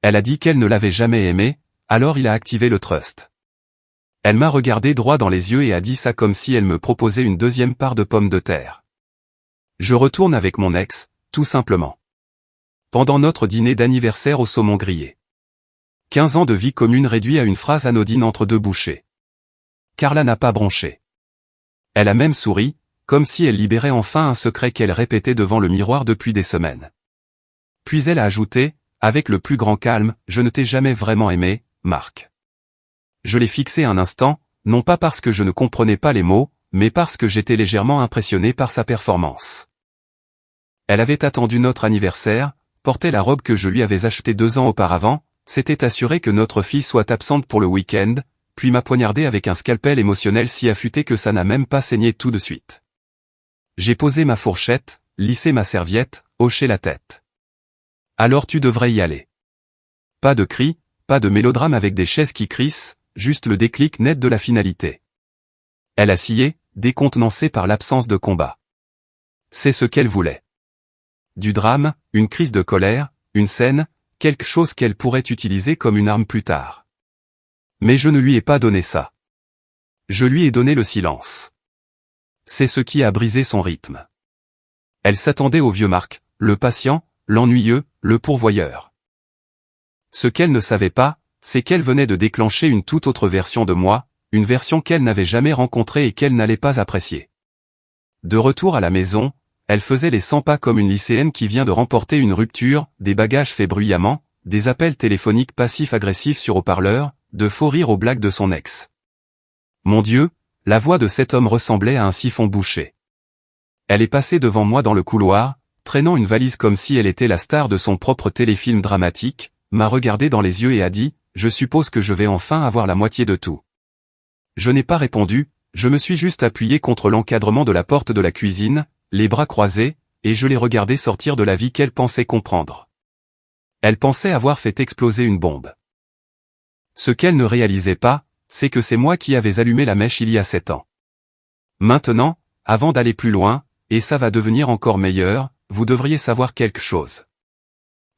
Elle a dit qu'elle ne l'avait jamais aimé, alors il a activé le trust. Elle m'a regardé droit dans les yeux et a dit ça comme si elle me proposait une deuxième part de pommes de terre. Je retourne avec mon ex, tout simplement. Pendant notre dîner d'anniversaire au saumon grillé. 15 ans de vie commune réduit à une phrase anodine entre deux bouchées. Carla n'a pas bronché. Elle a même souri, comme si elle libérait enfin un secret qu'elle répétait devant le miroir depuis des semaines. Puis elle a ajouté, avec le plus grand calme, « Je ne t'ai jamais vraiment aimé, Marc. » Je l'ai fixé un instant, non pas parce que je ne comprenais pas les mots, mais parce que j'étais légèrement impressionné par sa performance. Elle avait attendu notre anniversaire, portait la robe que je lui avais achetée 2 ans auparavant, s'était assurée que notre fille soit absente pour le week-end, puis m'a poignardé avec un scalpel émotionnel si affûté que ça n'a même pas saigné tout de suite. J'ai posé ma fourchette, lissé ma serviette, hoché la tête. Alors tu devrais y aller. Pas de cris, pas de mélodrame avec des chaises qui crissent, juste le déclic net de la finalité. Elle a scié, décontenancée par l'absence de combat. C'est ce qu'elle voulait. Du drame, une crise de colère, une scène, quelque chose qu'elle pourrait utiliser comme une arme plus tard. Mais je ne lui ai pas donné ça. Je lui ai donné le silence. C'est ce qui a brisé son rythme. Elle s'attendait au vieux Marc, le patient, l'ennuyeux, le pourvoyeur. Ce qu'elle ne savait pas, c'est qu'elle venait de déclencher une toute autre version de moi, une version qu'elle n'avait jamais rencontrée et qu'elle n'allait pas apprécier. De retour à la maison, elle faisait les 100 pas comme une lycéenne qui vient de remporter une rupture, des bagages faits bruyamment, des appels téléphoniques passifs-agressifs sur haut-parleur, de faux rires aux blagues de son ex. Mon Dieu, la voix de cet homme ressemblait à un siphon bouché. Elle est passée devant moi dans le couloir, traînant une valise comme si elle était la star de son propre téléfilm dramatique, m'a regardé dans les yeux et a dit, « Je suppose que je vais enfin avoir la moitié de tout. » Je n'ai pas répondu, je me suis juste appuyé contre l'encadrement de la porte de la cuisine, les bras croisés, et je l'ai regardée sortir de la vie qu'elle pensait comprendre. Elle pensait avoir fait exploser une bombe. Ce qu'elle ne réalisait pas, c'est que c'est moi qui avais allumé la mèche il y a 7 ans. Maintenant, avant d'aller plus loin, et ça va devenir encore meilleur, vous devriez savoir quelque chose.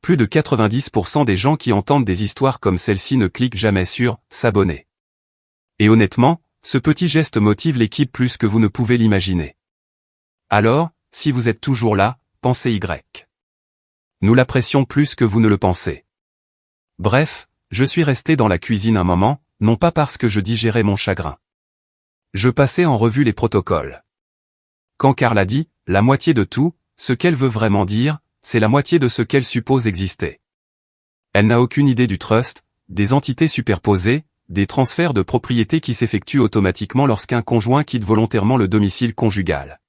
Plus de 90% des gens qui entendent des histoires comme celle-ci ne cliquent jamais sur « s'abonner ». Et honnêtement, ce petit geste motive l'équipe plus que vous ne pouvez l'imaginer. Alors, si vous êtes toujours là, pensez Y. Nous l'apprécions plus que vous ne le pensez. Bref, je suis resté dans la cuisine un moment, non pas parce que je digérais mon chagrin. Je passais en revue les protocoles. Quand Carla dit « la moitié de tout », ce qu'elle veut vraiment dire, c'est la moitié de ce qu'elle suppose exister. Elle n'a aucune idée du trust, des entités superposées, des transferts de propriété qui s'effectuent automatiquement lorsqu'un conjoint quitte volontairement le domicile conjugal.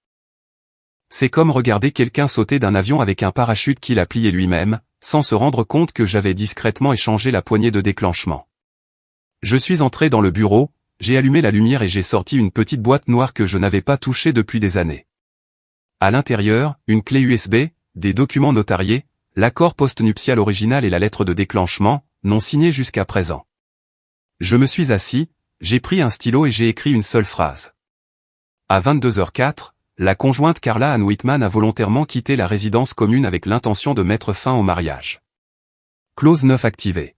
C'est comme regarder quelqu'un sauter d'un avion avec un parachute qu'il a plié lui-même, sans se rendre compte que j'avais discrètement échangé la poignée de déclenchement. Je suis entré dans le bureau, j'ai allumé la lumière et j'ai sorti une petite boîte noire que je n'avais pas touchée depuis des années. À l'intérieur, une clé USB, des documents notariés, l'accord postnuptial original et la lettre de déclenchement, non signée jusqu'à présent. Je me suis assis, j'ai pris un stylo et j'ai écrit une seule phrase. À 22h04, la conjointe Carla Ann Whitman a volontairement quitté la résidence commune avec l'intention de mettre fin au mariage. Clause 9 activée.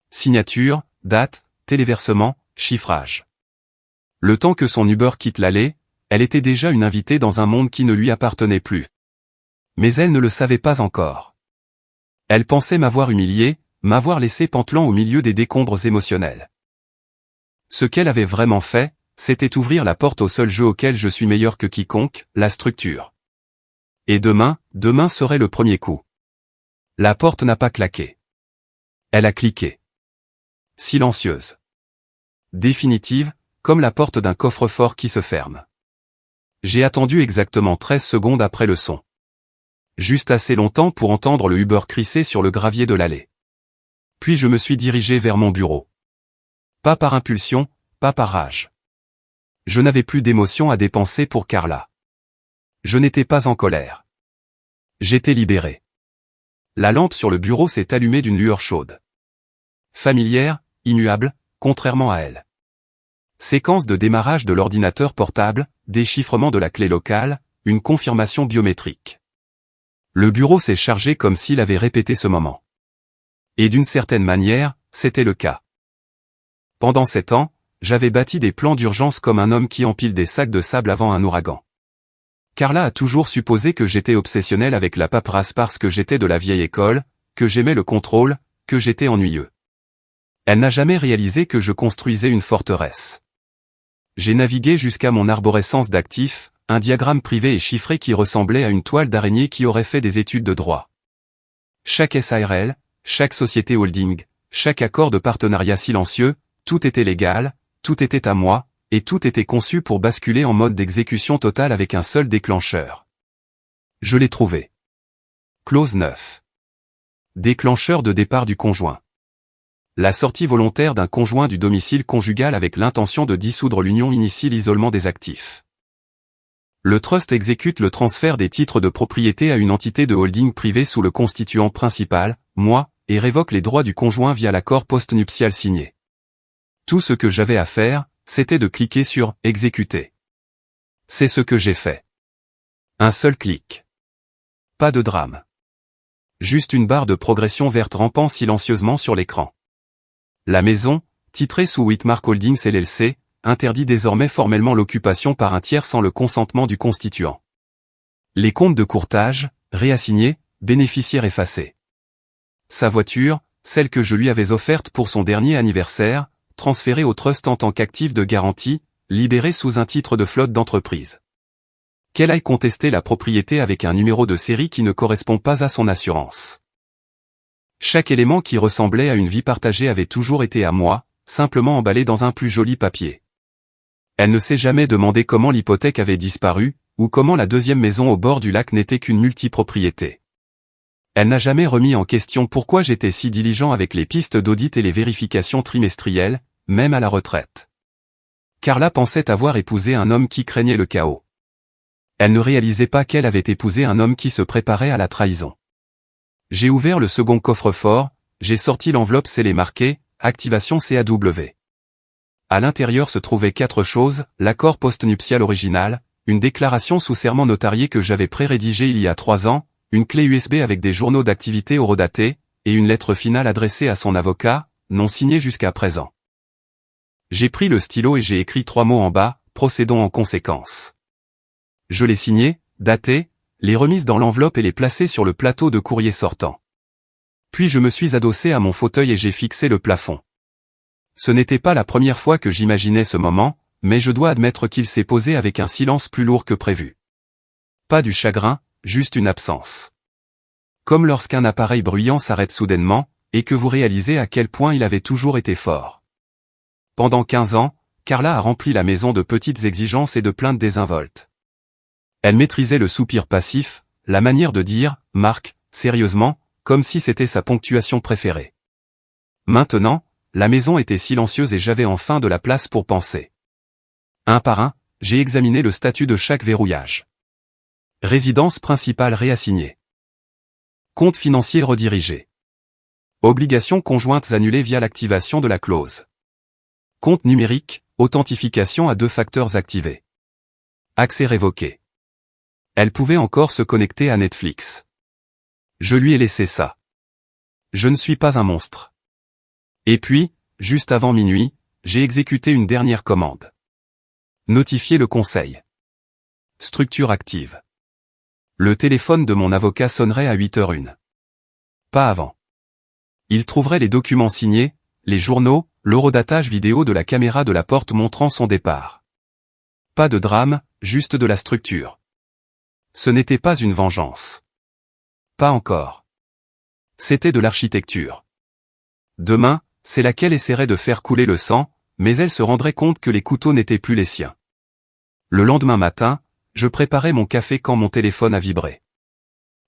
Signature, date, téléversement, chiffrage. Le temps que son Uber quitte l'allée, elle était déjà une invitée dans un monde qui ne lui appartenait plus. Mais elle ne le savait pas encore. Elle pensait m'avoir humilié, m'avoir laissé pantelant au milieu des décombres émotionnels. Ce qu'elle avait vraiment fait, c'était ouvrir la porte au seul jeu auquel je suis meilleur que quiconque, la structure. Et demain serait le premier coup. La porte n'a pas claqué. Elle a cliqué. Silencieuse. Définitive, comme la porte d'un coffre-fort qui se ferme. J'ai attendu exactement 13 secondes après le son. Juste assez longtemps pour entendre le Uber crisser sur le gravier de l'allée. Puis je me suis dirigé vers mon bureau. Pas par impulsion, pas par rage. Je n'avais plus d'émotion à dépenser pour Carla. Je n'étais pas en colère. J'étais libéré. La lampe sur le bureau s'est allumée d'une lueur chaude. Familière, immuable, contrairement à elle. Séquence de démarrage de l'ordinateur portable, déchiffrement de la clé locale, une confirmation biométrique. Le bureau s'est chargé comme s'il avait répété ce moment. Et d'une certaine manière, c'était le cas. Pendant 7 ans, j'avais bâti des plans d'urgence comme un homme qui empile des sacs de sable avant un ouragan. Carla a toujours supposé que j'étais obsessionnel avec la paperasse parce que j'étais de la vieille école, que j'aimais le contrôle, que j'étais ennuyeux. Elle n'a jamais réalisé que je construisais une forteresse. J'ai navigué jusqu'à mon arborescence d'actifs, un diagramme privé et chiffré qui ressemblait à une toile d'araignée qui aurait fait des études de droit. Chaque SARL, chaque société holding, chaque accord de partenariat silencieux, tout était légal, tout était à moi, et tout était conçu pour basculer en mode d'exécution totale avec un seul déclencheur. Je l'ai trouvé. Clause 9. Déclencheur de départ du conjoint. La sortie volontaire d'un conjoint du domicile conjugal avec l'intention de dissoudre l'union initie l'isolement des actifs. Le trust exécute le transfert des titres de propriété à une entité de holding privée sous le constituant principal, moi, et révoque les droits du conjoint via l'accord postnuptial signé. Tout ce que j'avais à faire, c'était de cliquer sur « Exécuter ». C'est ce que j'ai fait. Un seul clic. Pas de drame. Juste une barre de progression verte rampant silencieusement sur l'écran. La maison, titrée sous Whitmark Holdings LLC, interdit désormais formellement l'occupation par un tiers sans le consentement du constituant. Les comptes de courtage, réassignés, bénéficiaires effacés. Sa voiture, celle que je lui avais offerte pour son dernier anniversaire, transférée au trust en tant qu'actif de garantie, libérée sous un titre de flotte d'entreprise. Qu'elle aille contester la propriété avec un numéro de série qui ne correspond pas à son assurance. Chaque élément qui ressemblait à une vie partagée avait toujours été à moi, simplement emballé dans un plus joli papier. Elle ne s'est jamais demandé comment l'hypothèque avait disparu, ou comment la deuxième maison au bord du lac n'était qu'une multipropriété. Elle n'a jamais remis en question pourquoi j'étais si diligent avec les pistes d'audit et les vérifications trimestrielles, même à la retraite. Carla pensait avoir épousé un homme qui craignait le chaos. Elle ne réalisait pas qu'elle avait épousé un homme qui se préparait à la trahison. J'ai ouvert le second coffre-fort, j'ai sorti l'enveloppe scellée marquée « Activation CAW ». À l'intérieur se trouvaient 4 choses, l'accord postnuptial original, une déclaration sous serment notarié que j'avais pré-rédigée il y a 3 ans, une clé USB avec des journaux d'activité horodatés, et une lettre finale adressée à son avocat, non signée jusqu'à présent. J'ai pris le stylo et j'ai écrit 3 mots en bas, procédons en conséquence. Je les signais, datés, les remises dans l'enveloppe et les placées sur le plateau de courrier sortant. Puis je me suis adossé à mon fauteuil et j'ai fixé le plafond. Ce n'était pas la première fois que j'imaginais ce moment, mais je dois admettre qu'il s'est posé avec un silence plus lourd que prévu. Pas du chagrin, juste une absence. Comme lorsqu'un appareil bruyant s'arrête soudainement, et que vous réalisez à quel point il avait toujours été fort. Pendant 15 ans, Carla a rempli la maison de petites exigences et de plaintes désinvoltes. Elle maîtrisait le soupir passif, la manière de dire « Marc », sérieusement, comme si c'était sa ponctuation préférée. Maintenant, la maison était silencieuse et j'avais enfin de la place pour penser. Un par un, j'ai examiné le statut de chaque verrouillage. Résidence principale réassignée. Compte financier redirigé. Obligations conjointes annulées via l'activation de la clause. Compte numérique, authentification à 2 facteurs activés. Accès révoqué. Elle pouvait encore se connecter à Netflix. Je lui ai laissé ça. Je ne suis pas un monstre. Et puis, juste avant minuit, j'ai exécuté une dernière commande. Notifier le conseil. Structure active. Le téléphone de mon avocat sonnerait à 8h01. Pas avant. Il trouverait les documents signés, les journaux, l'horodatage vidéo de la caméra de la porte montrant son départ. Pas de drame, juste de la structure. Ce n'était pas une vengeance. Pas encore. C'était de l'architecture. Demain, c'est laquelle essaierait de faire couler le sang, mais elle se rendrait compte que les couteaux n'étaient plus les siens. Le lendemain matin, je préparais mon café quand mon téléphone a vibré.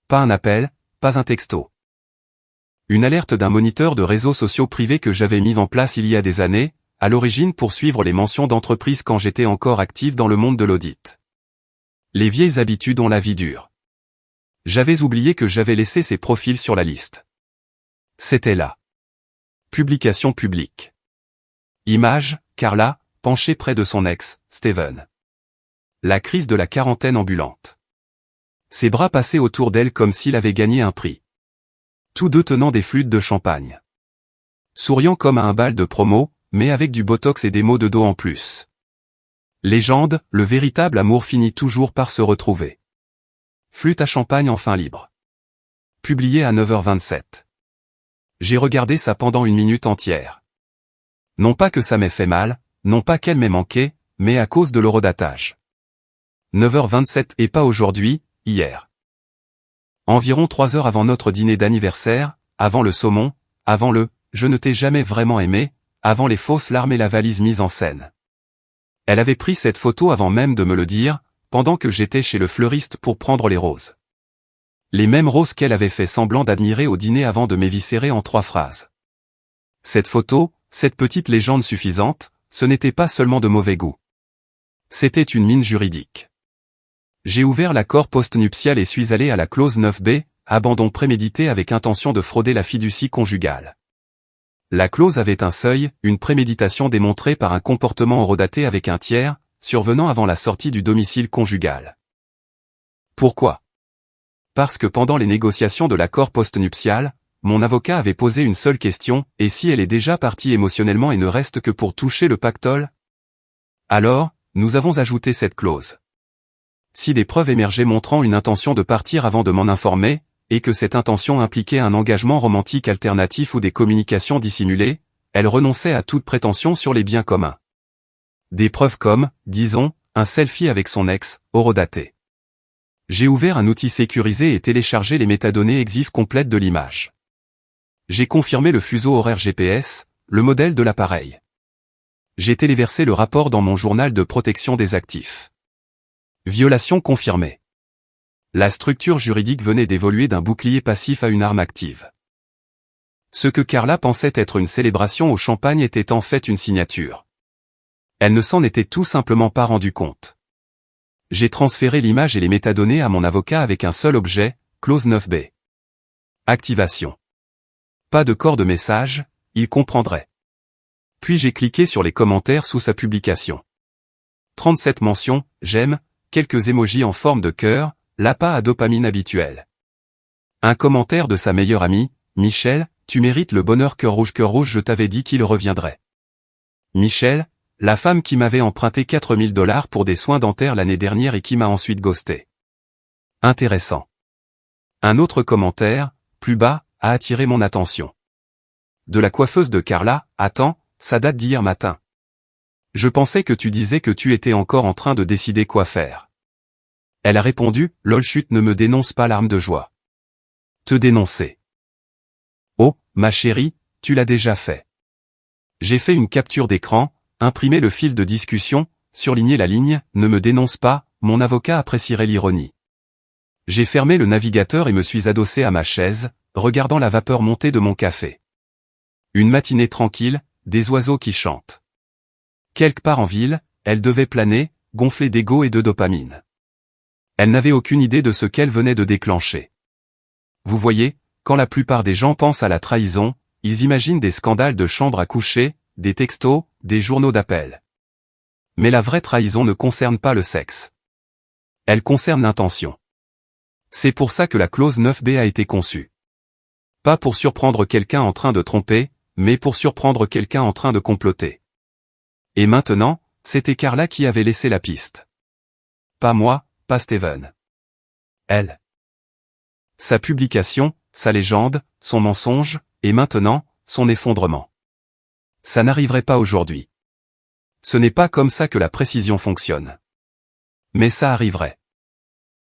Pas un appel, pas un texto. Une alerte d'un moniteur de réseaux sociaux privés que j'avais mis en place il y a des années, à l'origine pour suivre les mentions d'entreprise quand j'étais encore actif dans le monde de l'audit. Les vieilles habitudes ont la vie dure. J'avais oublié que j'avais laissé ces profils sur la liste. C'était là. Publication publique. Image, Carla, penchée près de son ex, Steven. La crise de la quarantaine ambulante. Ses bras passaient autour d'elle comme s'il avait gagné un prix. Tous deux tenant des flûtes de champagne. Souriant comme à un bal de promo, mais avec du botox et des mots de dos en plus. Légende, le véritable amour finit toujours par se retrouver. Flûte à champagne enfin libre. Publié à 9h27. J'ai regardé ça pendant une minute entière. Non pas que ça m'ait fait mal, non pas qu'elle m'ait manqué, mais à cause de l'horodatage. 9h27 et pas aujourd'hui, hier. Environ 3 heures avant notre dîner d'anniversaire, avant le saumon, avant le « je ne t'ai jamais vraiment aimé », avant les fausses larmes et la valise mise en scène. Elle avait pris cette photo avant même de me le dire, pendant que j'étais chez le fleuriste pour prendre les roses. Les mêmes roses qu'elle avait fait semblant d'admirer au dîner avant de m'éviscérer en 3 phrases. Cette photo, cette petite légende suffisante, ce n'était pas seulement de mauvais goût. C'était une mine juridique. J'ai ouvert l'accord postnuptial et suis allé à la clause 9b, abandon prémédité avec intention de frauder la fiducie conjugale. La clause avait un seuil, une préméditation démontrée par un comportement horodaté avec un tiers, survenant avant la sortie du domicile conjugal. Pourquoi? Parce que pendant les négociations de l'accord postnuptial, mon avocat avait posé une seule question, et si elle est déjà partie émotionnellement et ne reste que pour toucher le pactole? Alors, nous avons ajouté cette clause. Si des preuves émergeaient montrant une intention de partir avant de m'en informer, et que cette intention impliquait un engagement romantique alternatif ou des communications dissimulées, elle renonçait à toute prétention sur les biens communs. Des preuves comme, disons, un selfie avec son ex, horodaté. J'ai ouvert un outil sécurisé et téléchargé les métadonnées EXIF complètes de l'image. J'ai confirmé le fuseau horaire GPS, le modèle de l'appareil. J'ai téléversé le rapport dans mon journal de protection des actifs. Violation confirmée. La structure juridique venait d'évoluer d'un bouclier passif à une arme active. Ce que Carla pensait être une célébration au champagne était en fait une signature. Elle ne s'en était tout simplement pas rendue compte. J'ai transféré l'image et les métadonnées à mon avocat avec un seul objet, clause 9b. Activation. Pas de corps de message, il comprendrait. Puis j'ai cliqué sur les commentaires sous sa publication. 37 mentions, j'aime, quelques émojis en forme de cœur, l'appât à dopamine habituel. Un commentaire de sa meilleure amie, Michel, tu mérites le bonheur cœur rouge, je t'avais dit qu'il reviendrait. Michel, la femme qui m'avait emprunté 4000 $ pour des soins dentaires l'année dernière et qui m'a ensuite ghosté. Intéressant. Un autre commentaire, plus bas, a attiré mon attention. De la coiffeuse de Carla, attends, ça date d'hier matin. Je pensais que tu disais que tu étais encore en train de décider quoi faire. Elle a répondu, lol chut ne me dénonce pas larme de joie. Te dénoncer. Oh, ma chérie, tu l'as déjà fait. J'ai fait une capture d'écran, imprimé le fil de discussion, surligné la ligne, ne me dénonce pas, mon avocat apprécierait l'ironie. J'ai fermé le navigateur et me suis adossé à ma chaise, regardant la vapeur monter de mon café. Une matinée tranquille, des oiseaux qui chantent. Quelque part en ville, elle devait planer, gonflée d'ego et de dopamine. Elle n'avait aucune idée de ce qu'elle venait de déclencher. Vous voyez, quand la plupart des gens pensent à la trahison, ils imaginent des scandales de chambre à coucher, des textos, des journaux d'appel. Mais la vraie trahison ne concerne pas le sexe. Elle concerne l'intention. C'est pour ça que la clause 9b a été conçue. Pas pour surprendre quelqu'un en train de tromper, mais pour surprendre quelqu'un en train de comploter. Et maintenant, c'était Carla qui avait laissé la piste. Pas moi, pas Steven. Elle. Sa publication, sa légende, son mensonge, et maintenant, son effondrement. Ça n'arriverait pas aujourd'hui. Ce n'est pas comme ça que la précision fonctionne. Mais ça arriverait.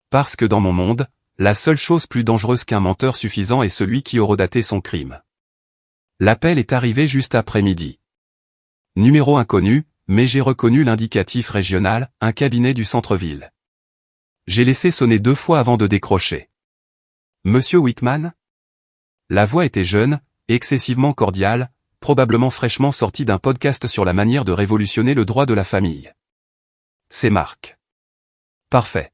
Parce que dans mon monde, la seule chose plus dangereuse qu'un menteur suffisant est celui qui horodaté son crime. L'appel est arrivé juste après midi. Numéro inconnu, mais j'ai reconnu l'indicatif régional, un cabinet du centre-ville. J'ai laissé sonner 2 fois avant de décrocher. Monsieur Whitman? La voix était jeune, excessivement cordiale, probablement fraîchement sortie d'un podcast sur la manière de révolutionner le droit de la famille. C'est Marc. Parfait.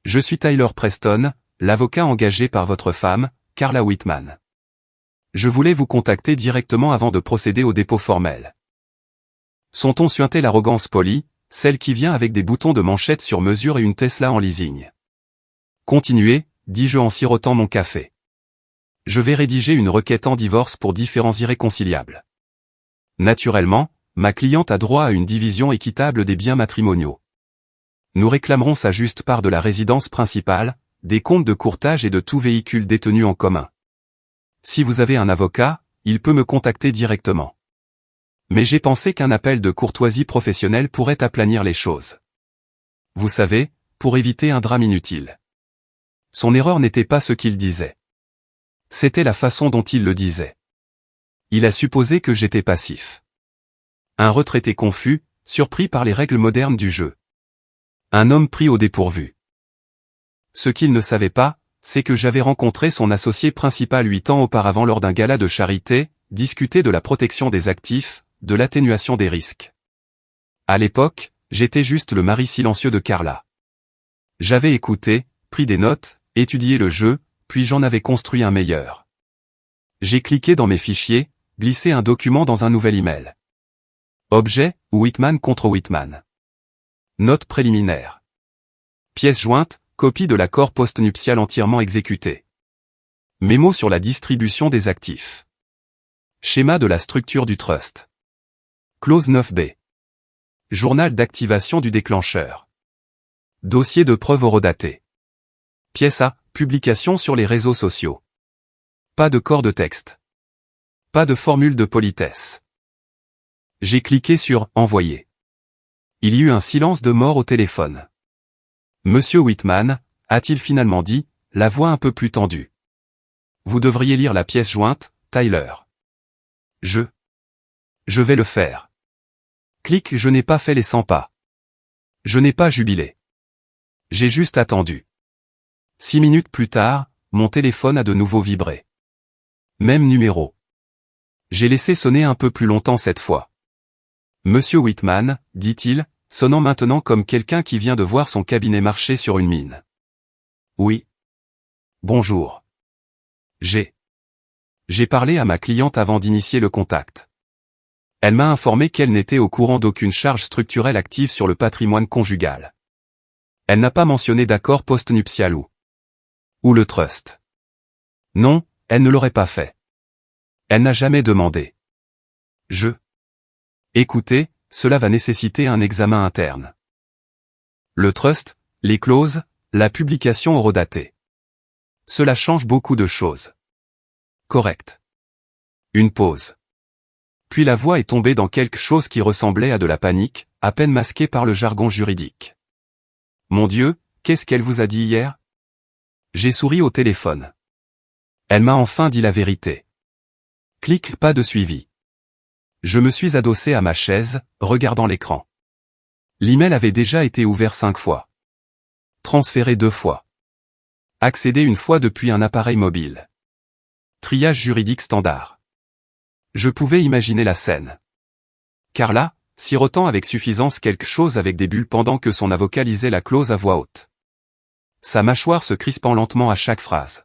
Je suis Tyler Preston, l'avocat engagé par votre femme, Carla Whitman. Je voulais vous contacter directement avant de procéder au dépôt formel. Son ton suintait l'arrogance polie, celle qui vient avec des boutons de manchette sur mesure et une Tesla en leasing. Continuez, dis-je en sirotant mon café. Je vais rédiger une requête en divorce pour différends irréconciliables. Naturellement, ma cliente a droit à une division équitable des biens matrimoniaux. Nous réclamerons sa juste part de la résidence principale, des comptes de courtage et de tout véhicule détenu en commun. Si vous avez un avocat, il peut me contacter directement. Mais j'ai pensé qu'un appel de courtoisie professionnelle pourrait aplanir les choses. Vous savez, pour éviter un drame inutile. Son erreur n'était pas ce qu'il disait. C'était la façon dont il le disait. Il a supposé que j'étais passif. Un retraité confus, surpris par les règles modernes du jeu. Un homme pris au dépourvu. Ce qu'il ne savait pas, c'est que j'avais rencontré son associé principal 8 ans auparavant lors d'un gala de charité, discuter de la protection des actifs, de l'atténuation des risques. À l'époque, j'étais juste le mari silencieux de Carla. J'avais écouté, pris des notes, étudié le jeu, puis j'en avais construit un meilleur. J'ai cliqué dans mes fichiers, glissé un document dans un nouvel email. Objet, Whitman contre Whitman. Note préliminaire. Pièce jointe, copie de l'accord postnuptial entièrement exécuté. Mémo sur la distribution des actifs. Schéma de la structure du trust. Clause 9b. Journal d'activation du déclencheur. Dossier de preuve horodaté. Pièce A, publication sur les réseaux sociaux. Pas de corps de texte. Pas de formule de politesse. J'ai cliqué sur « Envoyer ». Il y eut un silence de mort au téléphone. Monsieur Whitman, a-t-il finalement dit, la voix un peu plus tendue. Vous devriez lire la pièce jointe, Tyler. Je vais le faire. Clique, je n'ai pas fait les 100 pas. Je n'ai pas jubilé. J'ai juste attendu. 6 minutes plus tard, mon téléphone a de nouveau vibré. Même numéro. J'ai laissé sonner un peu plus longtemps cette fois. Monsieur Whitman, dit-il, sonnant maintenant comme quelqu'un qui vient de voir son cabinet marcher sur une mine. Oui. Bonjour. J'ai parlé à ma cliente avant d'initier le contact. Elle m'a informé qu'elle n'était au courant d'aucune charge structurelle active sur le patrimoine conjugal. Elle n'a pas mentionné d'accord postnuptial ou le trust. Non, elle ne l'aurait pas fait. Elle n'a jamais demandé. Écoutez, cela va nécessiter un examen interne. Le trust, les clauses, la publication horodatée. Cela change beaucoup de choses. Correct. Une pause. Puis la voix est tombée dans quelque chose qui ressemblait à de la panique, à peine masquée par le jargon juridique. Mon Dieu, qu'est-ce qu'elle vous a dit hier? J'ai souri au téléphone. Elle m'a enfin dit la vérité. Clique, pas de suivi. Je me suis adossé à ma chaise, regardant l'écran. L'email avait déjà été ouvert 5 fois. Transféré 2 fois. Accédé une fois depuis un appareil mobile. Triage juridique standard. Je pouvais imaginer la scène. Carla, sirotant avec suffisance quelque chose avec des bulles pendant que son avocat lisait la clause à voix haute. Sa mâchoire se crispant lentement à chaque phrase.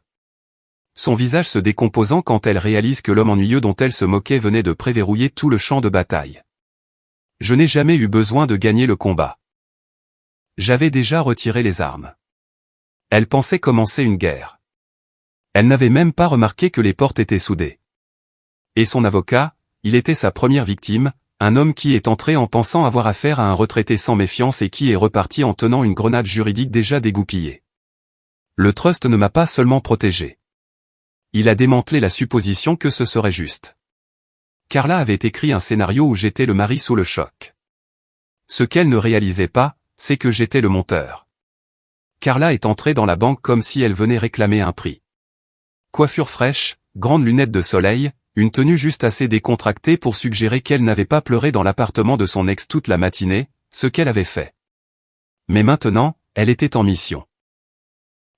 Son visage se décomposant quand elle réalise que l'homme ennuyeux dont elle se moquait venait de préverrouiller tout le champ de bataille. Je n'ai jamais eu besoin de gagner le combat. J'avais déjà retiré les armes. Elle pensait commencer une guerre. Elle n'avait même pas remarqué que les portes étaient soudées. Et son avocat, il était sa première victime, un homme qui est entré en pensant avoir affaire à un retraité sans méfiance et qui est reparti en tenant une grenade juridique déjà dégoupillée. Le trust ne m'a pas seulement protégé. Il a démantelé la supposition que ce serait juste. Carla avait écrit un scénario où j'étais le mari sous le choc. Ce qu'elle ne réalisait pas, c'est que j'étais le monteur. Carla est entrée dans la banque comme si elle venait réclamer un prix. Coiffure fraîche, grandes lunettes de soleil, une tenue juste assez décontractée pour suggérer qu'elle n'avait pas pleuré dans l'appartement de son ex toute la matinée, ce qu'elle avait fait. Mais maintenant, elle était en mission.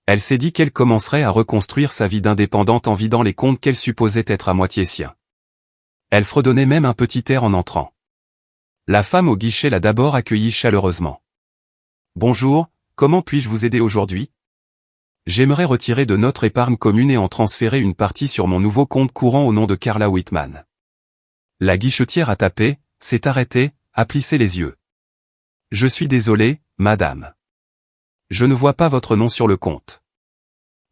Elle s'est dit qu'elle commencerait à reconstruire sa vie d'indépendante en vidant les comptes qu'elle supposait être à moitié siens. Elle fredonnait même un petit air en entrant. La femme au guichet l'a d'abord accueillie chaleureusement. « Bonjour, comment puis-je vous aider aujourd'hui ? J'aimerais retirer de notre épargne commune et en transférer une partie sur mon nouveau compte courant au nom de Carla Whitman. » La guichetière a tapé, s'est arrêtée, a plissé les yeux. « Je suis désolé, madame. Je ne vois pas votre nom sur le compte. »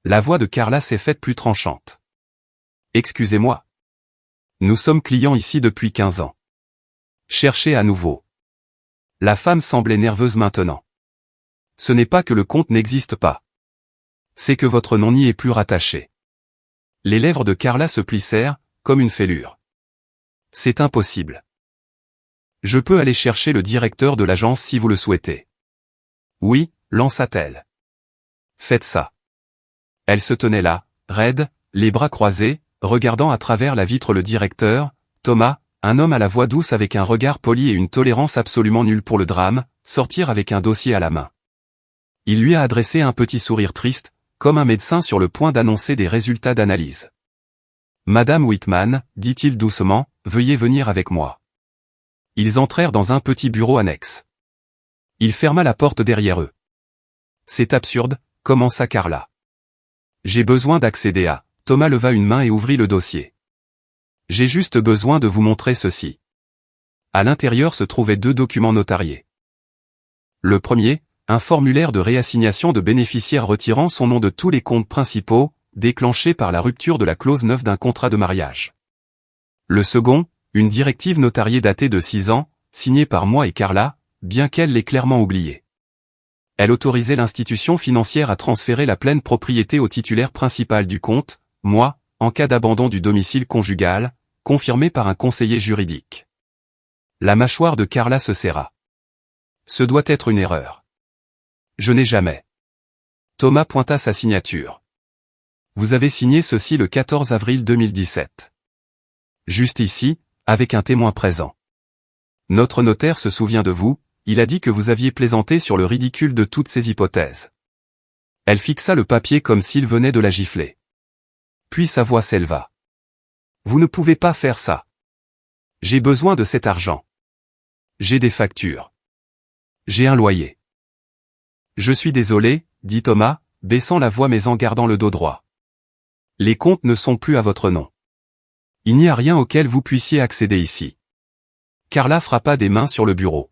La voix de Carla s'est faite plus tranchante. Excusez-moi. Nous sommes clients ici depuis 15 ans. Cherchez à nouveau. La femme semblait nerveuse maintenant. Ce n'est pas que le compte n'existe pas. C'est que votre nom n'y est plus rattaché. Les lèvres de Carla se plissèrent, comme une fêlure. C'est impossible. Je peux aller chercher le directeur de l'agence si vous le souhaitez. Oui, lança-t-elle. Faites ça. Elle se tenait là, raide, les bras croisés, regardant à travers la vitre le directeur, Thomas, un homme à la voix douce avec un regard poli et une tolérance absolument nulle pour le drame, sortir avec un dossier à la main. Il lui a adressé un petit sourire triste, comme un médecin sur le point d'annoncer des résultats d'analyse. Madame Whitman, dit-il doucement, veuillez venir avec moi. Ils entrèrent dans un petit bureau annexe. Il ferma la porte derrière eux. C'est absurde, commença Carla. J'ai besoin d'accéder à... Thomas leva une main et ouvrit le dossier. J'ai juste besoin de vous montrer ceci. À l'intérieur se trouvaient 2 documents notariés. Le premier, un formulaire de réassignation de bénéficiaires retirant son nom de tous les comptes principaux, déclenché par la rupture de la clause 9 d'un contrat de mariage. Le second, une directive notariée datée de 6 ans, signée par moi et Carla, bien qu'elle l'ait clairement oubliée. Elle autorisait l'institution financière à transférer la pleine propriété au titulaire principal du compte, moi, en cas d'abandon du domicile conjugal, confirmé par un conseiller juridique. La mâchoire de Carla se serra. Ce doit être une erreur. Je n'ai jamais. Thomas pointa sa signature. Vous avez signé ceci le 14 avril 2017. Juste ici, avec un témoin présent. Notre notaire se souvient de vous, il a dit que vous aviez plaisanté sur le ridicule de toutes ces hypothèses. Elle fixa le papier comme s'il venait de la gifler. Puis sa voix s'éleva. Vous ne pouvez pas faire ça. J'ai besoin de cet argent. J'ai des factures. J'ai un loyer. Je suis désolé, dit Thomas, baissant la voix mais en gardant le dos droit. Les comptes ne sont plus à votre nom. Il n'y a rien auquel vous puissiez accéder ici. Carla frappa des mains sur le bureau.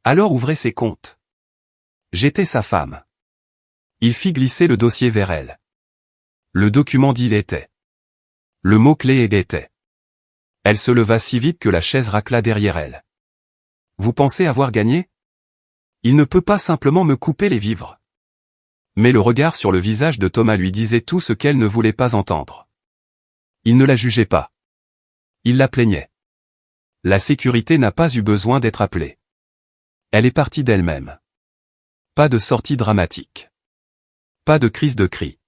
Alors ouvrez ses comptes. J'étais sa femme. Il fit glisser le dossier vers elle. Le document dit l'était. Le mot-clé était. Elle se leva si vite que la chaise racla derrière elle. Vous pensez avoir gagné? Il ne peut pas simplement me couper les vivres. Mais le regard sur le visage de Thomas lui disait tout ce qu'elle ne voulait pas entendre. Il ne la jugeait pas. Il la plaignait. La sécurité n'a pas eu besoin d'être appelée. Elle est partie d'elle-même. Pas de sortie dramatique. Pas de crise de cri.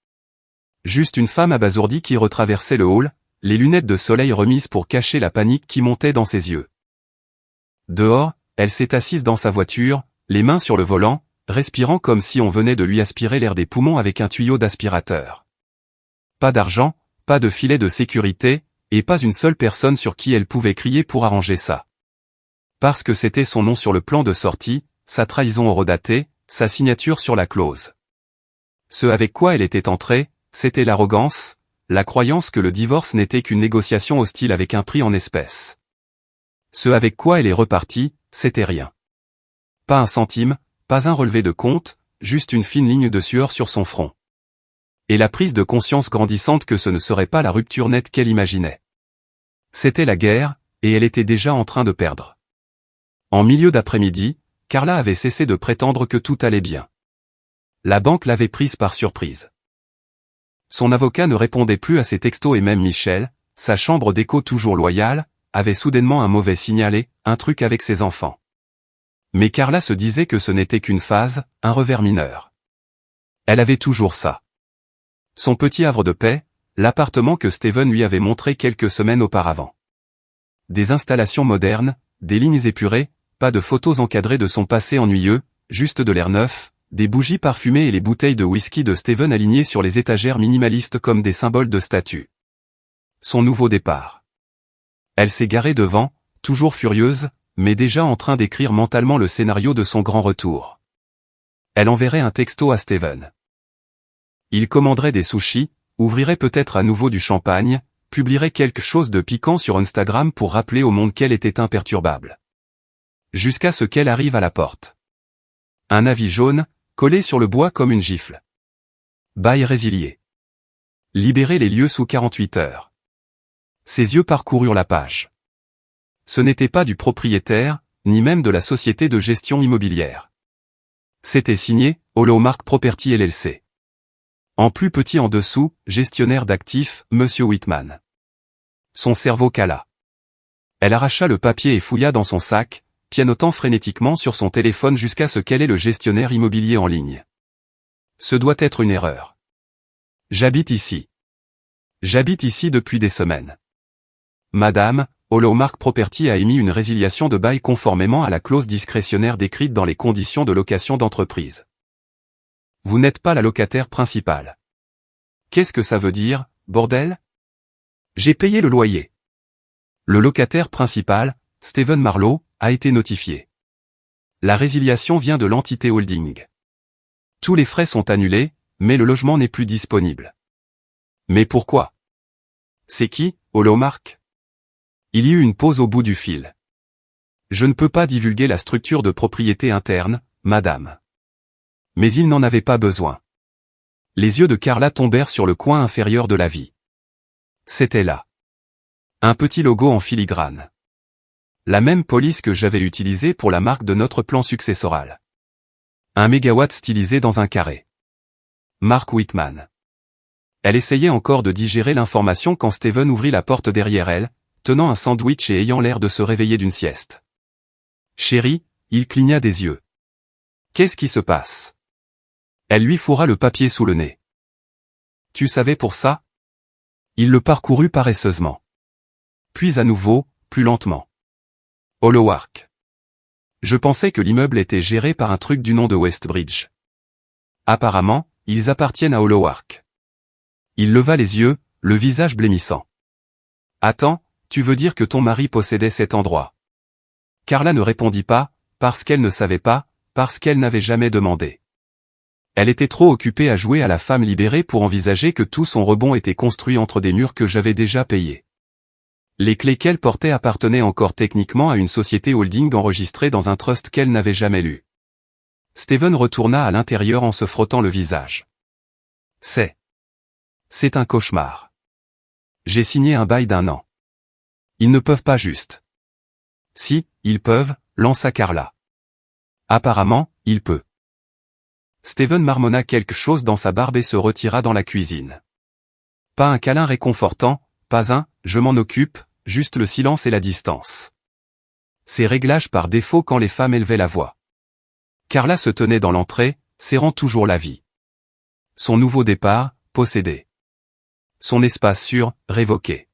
Juste une femme abasourdie qui retraversait le hall, les lunettes de soleil remises pour cacher la panique qui montait dans ses yeux. Dehors, elle s'est assise dans sa voiture, les mains sur le volant, respirant comme si on venait de lui aspirer l'air des poumons avec un tuyau d'aspirateur. Pas d'argent, pas de filet de sécurité, et pas une seule personne sur qui elle pouvait crier pour arranger ça. Parce que c'était son nom sur le plan de sortie, sa trahison horodatée, sa signature sur la clause. Ce avec quoi elle était entrée, c'était l'arrogance, la croyance que le divorce n'était qu'une négociation hostile avec un prix en espèces. Ce avec quoi elle est repartie, c'était rien. Pas un centime, pas un relevé de compte, juste une fine ligne de sueur sur son front. Et la prise de conscience grandissante que ce ne serait pas la rupture nette qu'elle imaginait. C'était la guerre, et elle était déjà en train de perdre. En milieu d'après-midi, Carla avait cessé de prétendre que tout allait bien. La banque l'avait prise par surprise. Son avocat ne répondait plus à ses textos et même Michel, sa chambre d'écho toujours loyale, avait soudainement un mauvais signalé, un truc avec ses enfants. Mais Carla se disait que ce n'était qu'une phase, un revers mineur. Elle avait toujours ça. Son petit havre de paix, l'appartement que Steven lui avait montré quelques semaines auparavant. Des installations modernes, des lignes épurées, pas de photos encadrées de son passé ennuyeux, juste de l'air neuf, des bougies parfumées et les bouteilles de whisky de Steven alignées sur les étagères minimalistes comme des symboles de statut. Son nouveau départ. Elle s'est garée devant, toujours furieuse, mais déjà en train d'écrire mentalement le scénario de son grand retour. Elle enverrait un texto à Steven. Il commanderait des sushis, ouvrirait peut-être à nouveau du champagne, publierait quelque chose de piquant sur Instagram pour rappeler au monde qu'elle était imperturbable. Jusqu'à ce qu'elle arrive à la porte. Un avis jaune, collé sur le bois comme une gifle. Bail résilié. Libérer les lieux sous 48 heures. Ses yeux parcoururent la page. Ce n'était pas du propriétaire, ni même de la société de gestion immobilière. C'était signé Hallmark Property LLC. En plus petit en dessous, gestionnaire d'actifs, Monsieur Whitman. Son cerveau cala. Elle arracha le papier et fouilla dans son sac, pianotant frénétiquement sur son téléphone jusqu'à ce qu'elle ait le gestionnaire immobilier en ligne. Ce doit être une erreur. J'habite ici. J'habite ici depuis des semaines. Madame, Hallmark Property a émis une résiliation de bail conformément à la clause discrétionnaire décrite dans les conditions de location d'entreprise. Vous n'êtes pas la locataire principale. Qu'est-ce que ça veut dire, bordel? J'ai payé le loyer. Le locataire principal, Steven Marlowe, a été notifié. La résiliation vient de l'entité holding. Tous les frais sont annulés, mais le logement n'est plus disponible. Mais pourquoi? C'est qui, Hallmark? Il y eut une pause au bout du fil. Je ne peux pas divulguer la structure de propriété interne, madame. Mais il n'en avait pas besoin. Les yeux de Carla tombèrent sur le coin inférieur de la vie. C'était là. Un petit logo en filigrane. La même police que j'avais utilisée pour la marque de notre plan successoral. Un mégawatt stylisé dans un carré. Mark Whitman. Elle essayait encore de digérer l'information quand Steven ouvrit la porte derrière elle, tenant un sandwich et ayant l'air de se réveiller d'une sieste. Chérie, il cligna des yeux. Qu'est-ce qui se passe? Elle lui fourra le papier sous le nez. Tu savais pour ça? Il le parcourut paresseusement. Puis à nouveau, plus lentement. Hallmark. Je pensais que l'immeuble était géré par un truc du nom de Westbridge. Apparemment, ils appartiennent à Hallmark. Il leva les yeux, le visage blêmissant. Attends, tu veux dire que ton mari possédait cet endroit? Carla ne répondit pas, parce qu'elle ne savait pas, parce qu'elle n'avait jamais demandé. Elle était trop occupée à jouer à la femme libérée pour envisager que tout son rebond était construit entre des murs que j'avais déjà payés. Les clés qu'elle portait appartenaient encore techniquement à une société holding enregistrée dans un trust qu'elle n'avait jamais lu. Steven retourna à l'intérieur en se frottant le visage. C'est un cauchemar. J'ai signé un bail d'1 an. Ils ne peuvent pas juste. Si, ils peuvent, lança Carla. Apparemment, il peut. Steven marmonna quelque chose dans sa barbe et se retira dans la cuisine. Pas un câlin réconfortant, pas un « je m'en occupe », juste le silence et la distance. Ces réglages par défaut quand les femmes élevaient la voix. Carla se tenait dans l'entrée, serrant toujours la vie. Son nouveau départ, possédé. Son espace sûr, révoqué.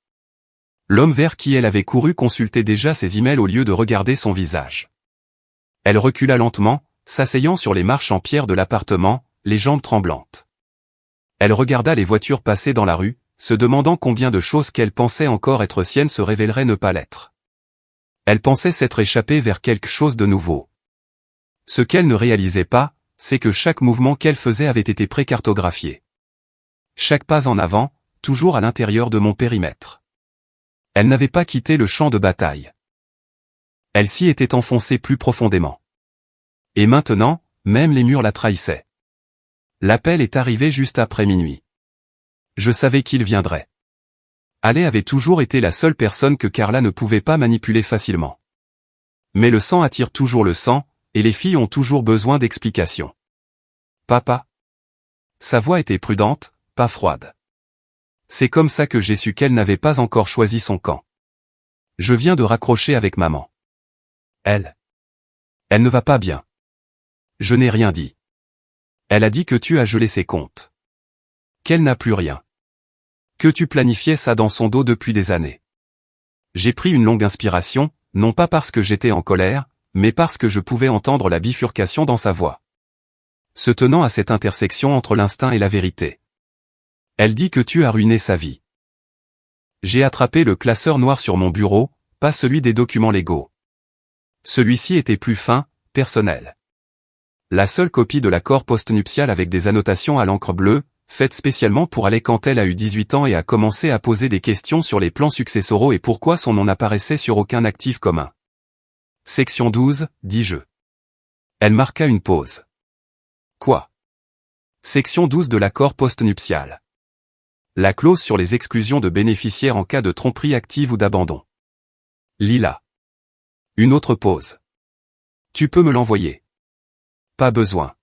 L'homme vers qui elle avait couru consultait déjà ses emails au lieu de regarder son visage. Elle recula lentement, s'asseyant sur les marches en pierre de l'appartement, les jambes tremblantes. Elle regarda les voitures passer dans la rue, se demandant combien de choses qu'elle pensait encore être siennes se révéleraient ne pas l'être. Elle pensait s'être échappée vers quelque chose de nouveau. Ce qu'elle ne réalisait pas, c'est que chaque mouvement qu'elle faisait avait été précartographié. Chaque pas en avant, toujours à l'intérieur de mon périmètre. Elle n'avait pas quitté le champ de bataille. Elle s'y était enfoncée plus profondément. Et maintenant, même les murs la trahissaient. L'appel est arrivé juste après minuit. Je savais qu'il viendrait. Ale avait toujours été la seule personne que Carla ne pouvait pas manipuler facilement. Mais le sang attire toujours le sang, et les filles ont toujours besoin d'explications. Papa. Sa voix était prudente, pas froide. C'est comme ça que j'ai su qu'elle n'avait pas encore choisi son camp. Je viens de raccrocher avec maman. Elle ne va pas bien. Je n'ai rien dit. Elle a dit que tu as gelé ses comptes. Qu'elle n'a plus rien. Que tu planifiais ça dans son dos depuis des années. J'ai pris une longue inspiration, non pas parce que j'étais en colère, mais parce que je pouvais entendre la bifurcation dans sa voix. Se tenant à cette intersection entre l'instinct et la vérité. Elle dit que tu as ruiné sa vie. J'ai attrapé le classeur noir sur mon bureau, pas celui des documents légaux. Celui-ci était plus fin, personnel. La seule copie de l'accord postnuptial avec des annotations à l'encre bleue, faite spécialement pour aller quand elle a eu 18 ans et a commencé à poser des questions sur les plans successoraux et pourquoi son nom n'apparaissait sur aucun actif commun. Section 12, dis-je. Elle marqua une pause. Quoi? Section 12 de l'accord postnuptial. La clause sur les exclusions de bénéficiaires en cas de tromperie active ou d'abandon. Lila. Une autre pause. Tu peux me l'envoyer. Pas besoin.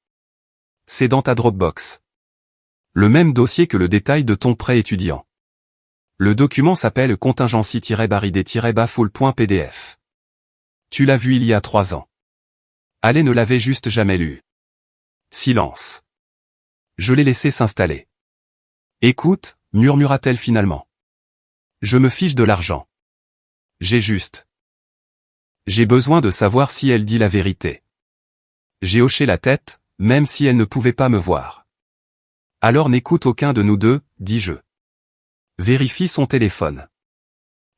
C'est dans ta Dropbox. Le même dossier que le détail de ton prêt étudiant. Le document s'appelle contingency-baridé-bafull.pdf. Tu l'as vu il y a 3 ans. Ale ne l'avait juste jamais lu. Silence. Je l'ai laissé s'installer. Écoute, murmura-t-elle finalement. Je me fiche de l'argent. J'ai besoin de savoir si elle dit la vérité. J'ai hoché la tête, même si elle ne pouvait pas me voir. Alors n'écoute aucun de nous deux, dis-je. Vérifie son téléphone.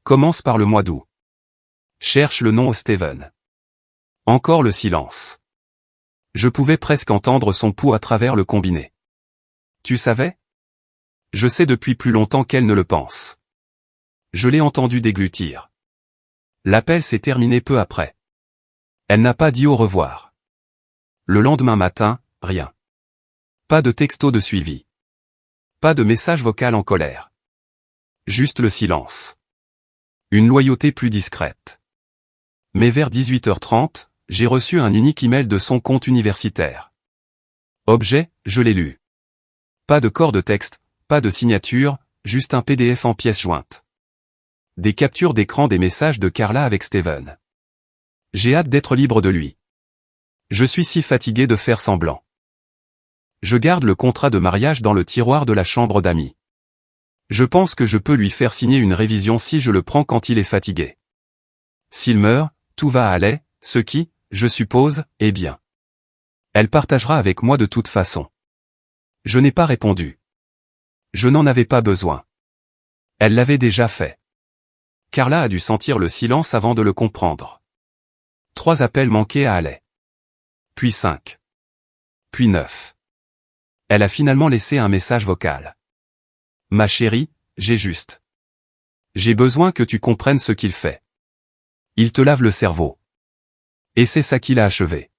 Commence par le mois d'août. Cherche le nom au Steven. Encore le silence. Je pouvais presque entendre son pouls à travers le combiné. Tu savais? Je sais depuis plus longtemps qu'elle ne le pense. Je l'ai entendu déglutir. L'appel s'est terminé peu après. Elle n'a pas dit au revoir. Le lendemain matin, rien. Pas de texto de suivi. Pas de message vocal en colère. Juste le silence. Une loyauté plus discrète. Mais vers 18h30, j'ai reçu un unique email de son compte universitaire. Objet, je l'ai lu. Pas de corps de texte, pas de signature, juste un PDF en pièces jointes. Des captures d'écran des messages de Carla avec Steven. J'ai hâte d'être libre de lui. Je suis si fatigué de faire semblant. Je garde le contrat de mariage dans le tiroir de la chambre d'amis. Je pense que je peux lui faire signer une révision si je le prends quand il est fatigué. S'il meurt, tout va à l'aise, ce qui, je suppose, est bien. Elle partagera avec moi de toute façon. Je n'ai pas répondu. Je n'en avais pas besoin. Elle l'avait déjà fait. Carla a dû sentir le silence avant de le comprendre. 3 appels manqués à Ale. Puis 5. Puis 9. Elle a finalement laissé un message vocal. Ma chérie, j'ai besoin que tu comprennes ce qu'il fait. Il te lave le cerveau. Et c'est ça qu'il a achevé.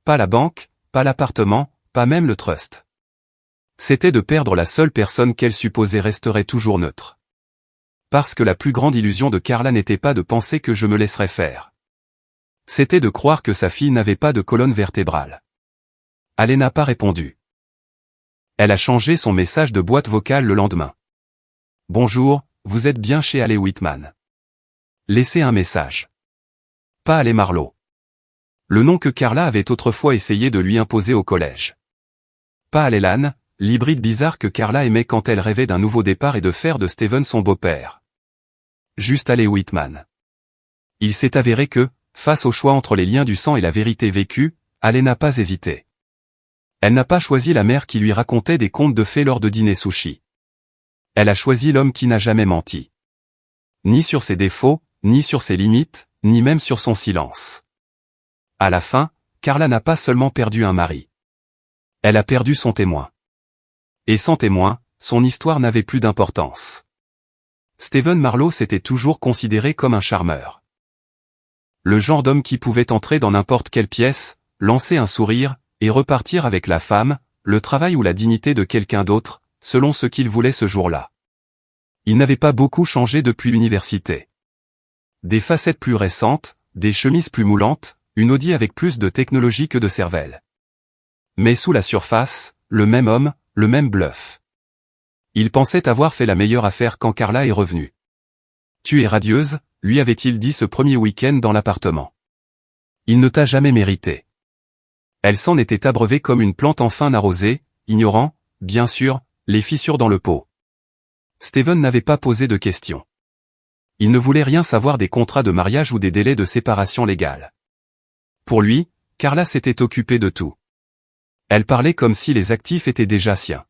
Pas la banque, pas l'appartement, pas même le trust. C'était de perdre la seule personne qu'elle supposait resterait toujours neutre. Parce que la plus grande illusion de Carla n'était pas de penser que je me laisserais faire. C'était de croire que sa fille n'avait pas de colonne vertébrale. Ale n'a pas répondu. Elle a changé son message de boîte vocale le lendemain. Bonjour, vous êtes bien chez Ale Whitman. Laissez un message. Pas Ale Marlowe. Le nom que Carla avait autrefois essayé de lui imposer au collège. Pas Ale Lan, l'hybride bizarre que Carla aimait quand elle rêvait d'un nouveau départ et de faire de Steven son beau-père. Juste Ale Whitman. Il s'est avéré que, face au choix entre les liens du sang et la vérité vécue, Ale n'a pas hésité. Elle n'a pas choisi la mère qui lui racontait des contes de fées lors de dîner sushi. Elle a choisi l'homme qui n'a jamais menti. Ni sur ses défauts, ni sur ses limites, ni même sur son silence. À la fin, Carla n'a pas seulement perdu un mari. Elle a perdu son témoin. Et sans témoin, son histoire n'avait plus d'importance. Steven Marlowe s'était toujours considéré comme un charmeur. Le genre d'homme qui pouvait entrer dans n'importe quelle pièce, lancer un sourire, et repartir avec la femme, le travail ou la dignité de quelqu'un d'autre, selon ce qu'il voulait ce jour-là. Il n'avait pas beaucoup changé depuis l'université. Des facettes plus récentes, des chemises plus moulantes, une Audi avec plus de technologie que de cervelle. Mais sous la surface, le même homme, le même bluff. Il pensait avoir fait la meilleure affaire quand Carla est revenue. Tu es radieuse, lui avait-il dit ce premier week-end dans l'appartement. Il ne t'a jamais mérité. Elle s'en était abreuvée comme une plante enfin arrosée, ignorant, bien sûr, les fissures dans le pot. Steven n'avait pas posé de questions. Il ne voulait rien savoir des contrats de mariage ou des délais de séparation légale. Pour lui, Carla s'était occupée de tout. Elle parlait comme si les actifs étaient déjà siens.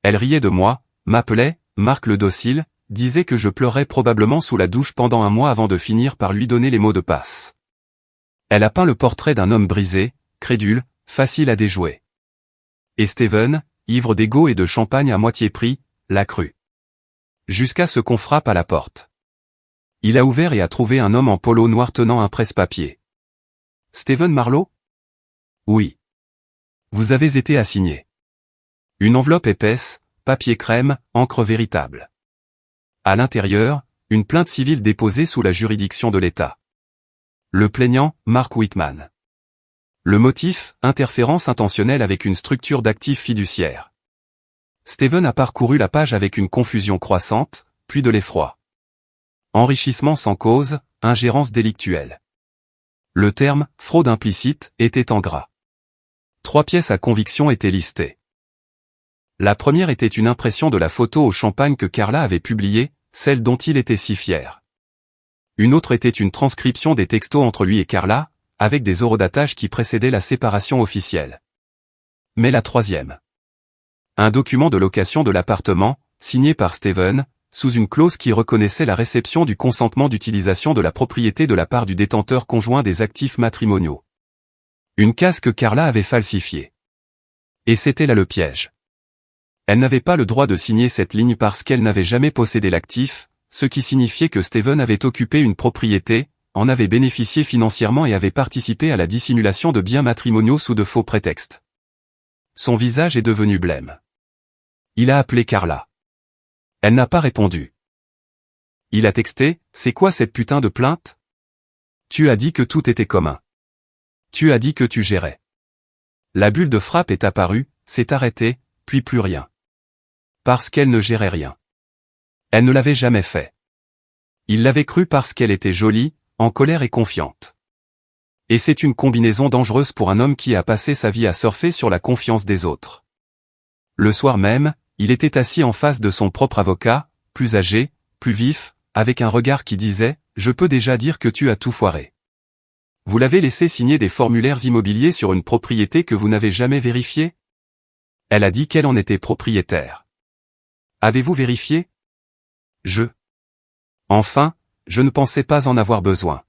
Elle riait de moi, m'appelait, Marc le docile, disait que je pleurais probablement sous la douche pendant un mois avant de finir par lui donner les mots de passe. Elle a peint le portrait d'un homme brisé, crédule, facile à déjouer. Et Steven, ivre d'ego et de champagne à moitié pris, l'a cru. Jusqu'à ce qu'on frappe à la porte. Il a ouvert et a trouvé un homme en polo noir tenant un presse-papier. Steven Marlowe? Oui. Vous avez été assigné. Une enveloppe épaisse, papier crème, encre véritable. À l'intérieur, une plainte civile déposée sous la juridiction de l'État. Le plaignant, Mark Whitman. Le motif, interférence intentionnelle avec une structure d'actifs fiduciaires. Steven a parcouru la page avec une confusion croissante, puis de l'effroi. Enrichissement sans cause, ingérence délictuelle. Le terme « fraude implicite » était en gras. 3 pièces à conviction étaient listées. La première était une impression de la photo au champagne que Carla avait publiée, celle dont il était si fier. Une autre était une transcription des textos entre lui et Carla, avec des horodatages qui précédaient la séparation officielle. Mais la troisième. Un document de location de l'appartement, signé par Steven, sous une clause qui reconnaissait la réception du consentement d'utilisation de la propriété de la part du détenteur conjoint des actifs matrimoniaux. Une case que Carla avait falsifiée. Et c'était là le piège. Elle n'avait pas le droit de signer cette ligne parce qu'elle n'avait jamais possédé l'actif, ce qui signifiait que Steven avait occupé une propriété, en avait bénéficié financièrement et avait participé à la dissimulation de biens matrimoniaux sous de faux prétextes. Son visage est devenu blême. Il a appelé Carla. Elle n'a pas répondu. Il a texté, « C'est quoi cette putain de plainte ? Tu as dit que tout était commun. Tu as dit que tu gérais. » La bulle de frappe est apparue, s'est arrêtée, puis plus rien. Parce qu'elle ne gérait rien. Elle ne l'avait jamais fait. Il l'avait cru parce qu'elle était jolie, en colère et confiante. Et c'est une combinaison dangereuse pour un homme qui a passé sa vie à surfer sur la confiance des autres. Le soir même, il était assis en face de son propre avocat, plus âgé, plus vif, avec un regard qui disait « Je peux déjà dire que tu as tout foiré. Vous l'avez laissé signer des formulaires immobiliers sur une propriété que vous n'avez jamais vérifiée ? Elle a dit qu'elle en était propriétaire. Avez-vous vérifié ? Enfin, je ne pensais pas en avoir besoin.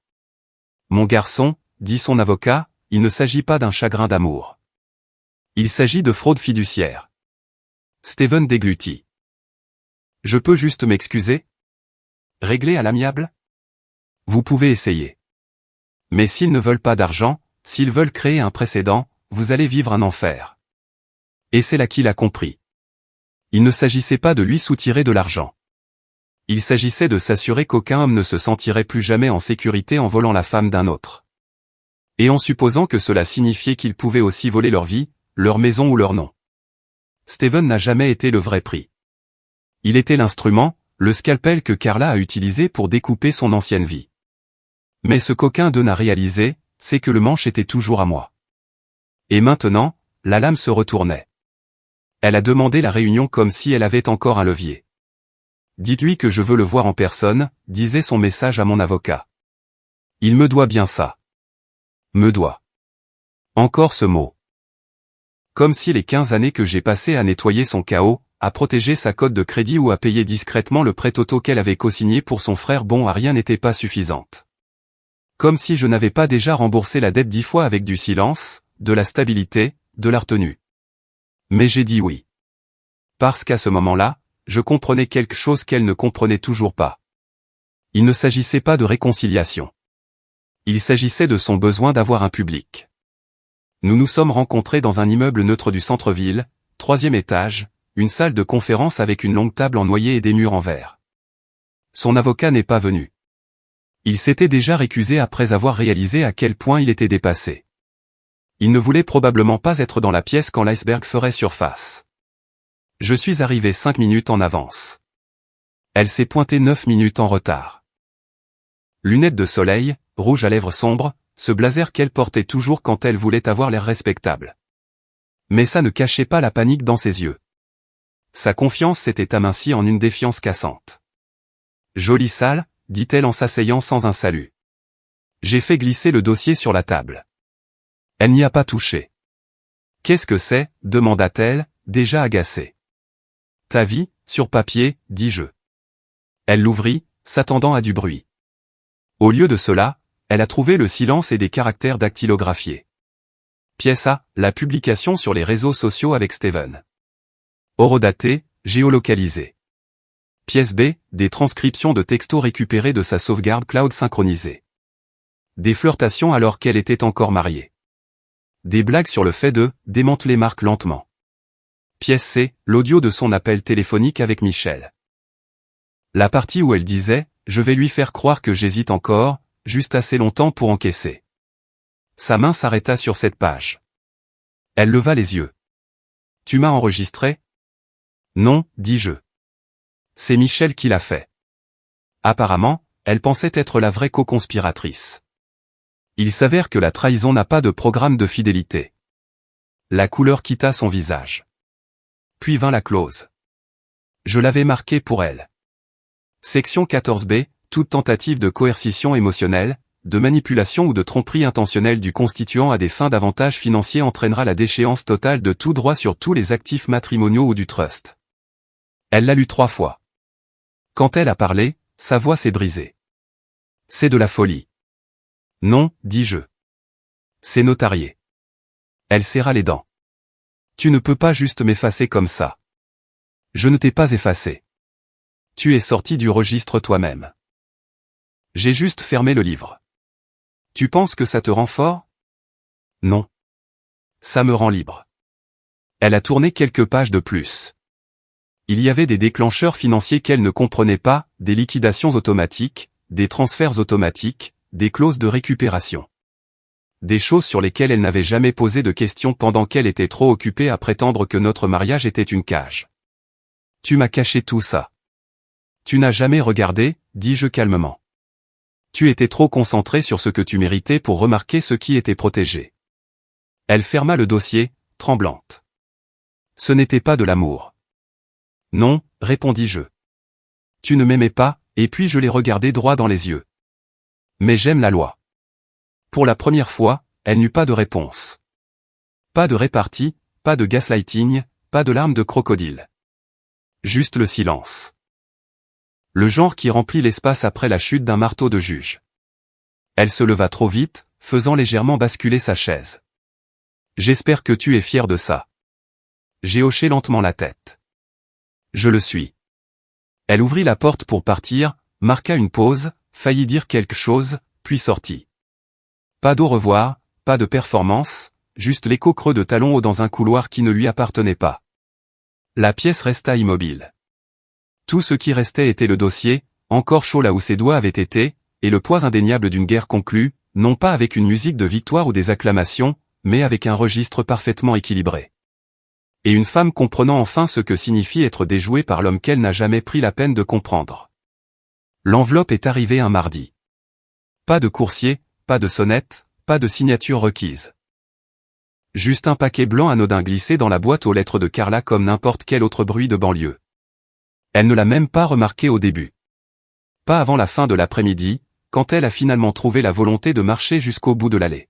Mon garçon, dit son avocat, il ne s'agit pas d'un chagrin d'amour. Il s'agit de fraude fiduciaire. Steven déglutit. Je peux juste m'excuser ? Régler à l'amiable ? Vous pouvez essayer. Mais s'ils ne veulent pas d'argent, s'ils veulent créer un précédent, vous allez vivre un enfer. Et c'est là qu'il a compris. Il ne s'agissait pas de lui soutirer de l'argent. Il s'agissait de s'assurer qu'aucun homme ne se sentirait plus jamais en sécurité en volant la femme d'un autre. Et en supposant que cela signifiait qu'il pouvait aussi voler leur vie, leur maison ou leur nom. Steven n'a jamais été le vrai prix. Il était l'instrument, le scalpel que Carla a utilisé pour découper son ancienne vie. Mais ce qu'aucun d'eux n'a réalisé, c'est que le manche était toujours à moi. Et maintenant, la lame se retournait. Elle a demandé la réunion comme si elle avait encore un levier. Dites-lui que je veux le voir en personne, disait son message à mon avocat. Il me doit bien ça. Me doit. Encore ce mot. Comme si les 15 années que j'ai passées à nettoyer son chaos, à protéger sa cote de crédit ou à payer discrètement le prêt auto qu'elle avait co-signé pour son frère bon à rien n'étaient pas suffisantes. Comme si je n'avais pas déjà remboursé la dette 10 fois avec du silence, de la stabilité, de la retenue. Mais j'ai dit oui. Parce qu'à ce moment-là, je comprenais quelque chose qu'elle ne comprenait toujours pas. Il ne s'agissait pas de réconciliation. Il s'agissait de son besoin d'avoir un public. Nous nous sommes rencontrés dans un immeuble neutre du centre-ville, 3e étage, une salle de conférence avec une longue table en noyer et des murs en verre. Son avocat n'est pas venu. Il s'était déjà récusé après avoir réalisé à quel point il était dépassé. Il ne voulait probablement pas être dans la pièce quand l'iceberg ferait surface. Je suis arrivé 5 minutes en avance. Elle s'est pointée 9 minutes en retard. Lunettes de soleil, rouge à lèvres sombres, ce blazer qu'elle portait toujours quand elle voulait avoir l'air respectable. Mais ça ne cachait pas la panique dans ses yeux. Sa confiance s'était amincie en une défiance cassante. Jolie salle, dit-elle en s'asseyant sans un salut. J'ai fait glisser le dossier sur la table. Elle n'y a pas touché. Qu'est-ce que c'est ? Demanda-t-elle, déjà agacée. Ta vie, sur papier, dis-je. Elle l'ouvrit, s'attendant à du bruit. Au lieu de cela, elle a trouvé le silence et des caractères dactylographiés. Pièce A, la publication sur les réseaux sociaux avec Steven. Horodaté, géolocalisé. Pièce B, des transcriptions de textos récupérés de sa sauvegarde cloud synchronisée. Des flirtations alors qu'elle était encore mariée. Des blagues sur le fait de démanteler Marc lentement. Pièce C, l'audio de son appel téléphonique avec Michel. La partie où elle disait « Je vais lui faire croire que j'hésite encore, juste assez longtemps pour encaisser ». Sa main s'arrêta sur cette page. Elle leva les yeux. « Tu m'as enregistré ?» ?»« Non, dis-je. C'est Michel qui l'a fait. » Apparemment, elle pensait être la vraie co-conspiratrice. Il s'avère que la trahison n'a pas de programme de fidélité. La couleur quitta son visage. Puis vint la clause. Je l'avais marquée pour elle. Section 14b, toute tentative de coercition émotionnelle, de manipulation ou de tromperie intentionnelle du constituant à des fins d'avantage financier entraînera la déchéance totale de tout droit sur tous les actifs matrimoniaux ou du trust. Elle l'a lu 3 fois. Quand elle a parlé, sa voix s'est brisée. C'est de la folie. Non, dis-je. C'est notarié. Elle serra les dents. Tu ne peux pas juste m'effacer comme ça. Je ne t'ai pas effacé. Tu es sorti du registre toi-même. J'ai juste fermé le livre. Tu penses que ça te rend fort? Non. Ça me rend libre. Elle a tourné quelques pages de plus. Il y avait des déclencheurs financiers qu'elle ne comprenait pas, des liquidations automatiques, des transferts automatiques, des clauses de récupération. Des choses sur lesquelles elle n'avait jamais posé de questions pendant qu'elle était trop occupée à prétendre que notre mariage était une cage. Tu m'as caché tout ça. Tu n'as jamais regardé, dis-je calmement. Tu étais trop concentré sur ce que tu méritais pour remarquer ce qui était protégé. Elle ferma le dossier, tremblante. Ce n'était pas de l'amour. Non, répondis-je. Tu ne m'aimais pas, et puis je l'ai regardé droit dans les yeux. Mais j'aime la loi. Pour la première fois, elle n'eut pas de réponse. Pas de répartie, pas de gaslighting, pas de larmes de crocodile. Juste le silence. Le genre qui remplit l'espace après la chute d'un marteau de juge. Elle se leva trop vite, faisant légèrement basculer sa chaise. J'espère que tu es fier de ça. J'ai hoché lentement la tête. Je le suis. Elle ouvrit la porte pour partir, marqua une pause, faillit dire quelque chose, puis sortit. Pas d'au revoir, pas de performance, juste l'écho creux de talons hauts dans un couloir qui ne lui appartenait pas. La pièce resta immobile. Tout ce qui restait était le dossier, encore chaud là où ses doigts avaient été, et le poids indéniable d'une guerre conclue, non pas avec une musique de victoire ou des acclamations, mais avec un registre parfaitement équilibré. Et une femme comprenant enfin ce que signifie être déjouée par l'homme qu'elle n'a jamais pris la peine de comprendre. L'enveloppe est arrivée un mardi. Pas de coursier, pas de sonnette, pas de signature requise. Juste un paquet blanc anodin glissé dans la boîte aux lettres de Carla comme n'importe quel autre bruit de banlieue. Elle ne l'a même pas remarqué au début. Pas avant la fin de l'après-midi, quand elle a finalement trouvé la volonté de marcher jusqu'au bout de l'allée.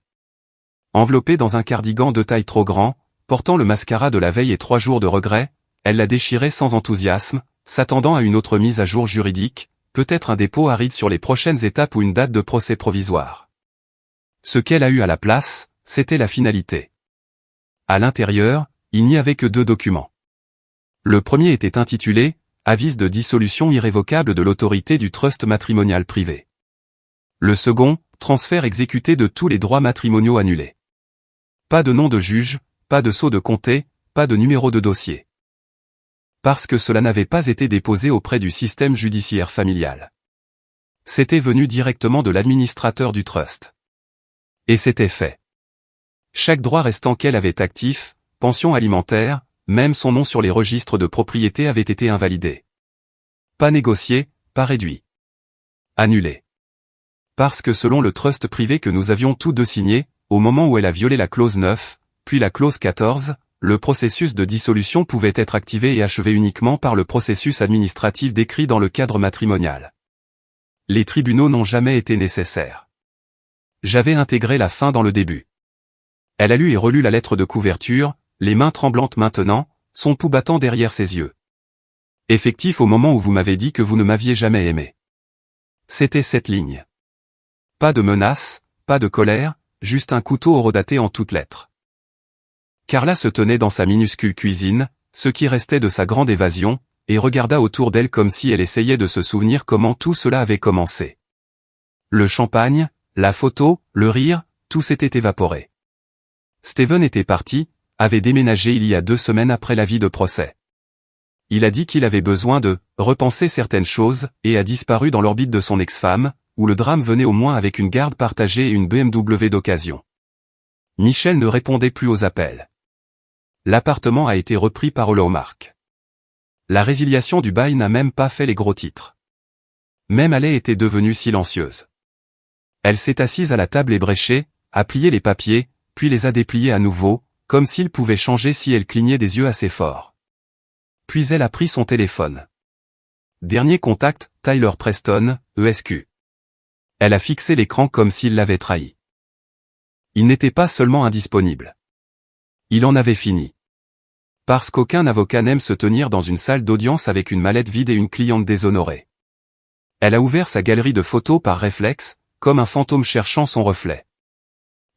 Enveloppée dans un cardigan de taille trop grand, portant le mascara de la veille et 3 jours de regret, elle l'a déchiré sans enthousiasme, s'attendant à une autre mise à jour juridique, peut-être un dépôt aride sur les prochaines étapes ou une date de procès provisoire. Ce qu'elle a eu à la place, c'était la finalité. À l'intérieur, il n'y avait que 2 documents. Le premier était intitulé « Avis de dissolution irrévocable de l'autorité du trust matrimonial privé ». Le second, transfert exécuté de tous les droits matrimoniaux annulés. Pas de nom de juge, pas de sceau de comté, pas de numéro de dossier. Parce que cela n'avait pas été déposé auprès du système judiciaire familial. C'était venu directement de l'administrateur du trust. Et c'était fait. Chaque droit restant qu'elle avait actif, pension alimentaire, même son nom sur les registres de propriété avait été invalidé. Pas négocié, pas réduit. Annulé. Parce que selon le trust privé que nous avions tous deux signé, au moment où elle a violé la clause 9, puis la clause 14, le processus de dissolution pouvait être activé et achevé uniquement par le processus administratif décrit dans le cadre matrimonial. Les tribunaux n'ont jamais été nécessaires. J'avais intégré la fin dans le début. Elle a lu et relu la lettre de couverture, les mains tremblantes maintenant, son pouls battant derrière ses yeux. Effectif au moment où vous m'avez dit que vous ne m'aviez jamais aimé. C'était cette ligne. Pas de menace, pas de colère, juste un couteau horodaté en toutes lettres. Carla se tenait dans sa minuscule cuisine, ce qui restait de sa grande évasion, et regarda autour d'elle comme si elle essayait de se souvenir comment tout cela avait commencé. Le champagne, la photo, le rire, tout s'était évaporé. Steven était parti, avait déménagé il y a 2 semaines après l'avis de procès. Il a dit qu'il avait besoin de repenser certaines choses et a disparu dans l'orbite de son ex-femme, où le drame venait au moins avec une garde partagée et une BMW d'occasion. Michel ne répondait plus aux appels. L'appartement a été repris par Hallmark. La résiliation du bail n'a même pas fait les gros titres. Même Allais était devenue silencieuse. Elle s'est assise à la table ébréchée, a plié les papiers, puis les a dépliés à nouveau, comme s'il pouvait changer si elle clignait des yeux assez fort. Puis elle a pris son téléphone. Dernier contact, Tyler Preston, ESQ. Elle a fixé l'écran comme s'il l'avait trahi. Il n'était pas seulement indisponible. Il en avait fini. Parce qu'aucun avocat n'aime se tenir dans une salle d'audience avec une mallette vide et une cliente déshonorée. Elle a ouvert sa galerie de photos par réflexe, comme un fantôme cherchant son reflet.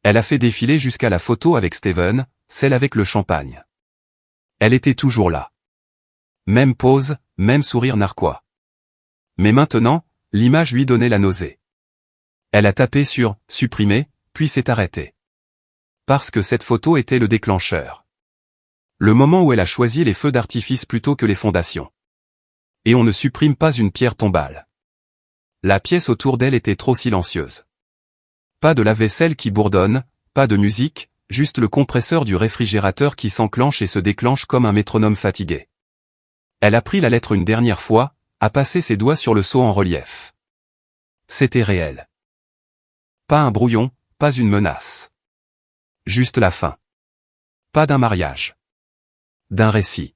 Elle a fait défiler jusqu'à la photo avec Steven, celle avec le champagne. Elle était toujours là. Même pose, même sourire narquois. Mais maintenant, l'image lui donnait la nausée. Elle a tapé sur « supprimer », puis s'est arrêtée. Parce que cette photo était le déclencheur. Le moment où elle a choisi les feux d'artifice plutôt que les fondations. Et on ne supprime pas une pierre tombale. La pièce autour d'elle était trop silencieuse. Pas de lave-vaisselle qui bourdonne, pas de musique, juste le compresseur du réfrigérateur qui s'enclenche et se déclenche comme un métronome fatigué. Elle a pris la lettre une dernière fois, a passé ses doigts sur le sceau en relief. C'était réel. Pas un brouillon, pas une menace. Juste la fin. Pas d'un mariage. D'un récit.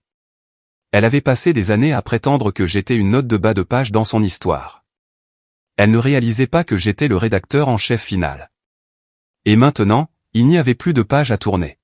Elle avait passé des années à prétendre que j'étais une note de bas de page dans son histoire. Elle ne réalisait pas que j'étais le rédacteur en chef final. Et maintenant, il n'y avait plus de page à tourner.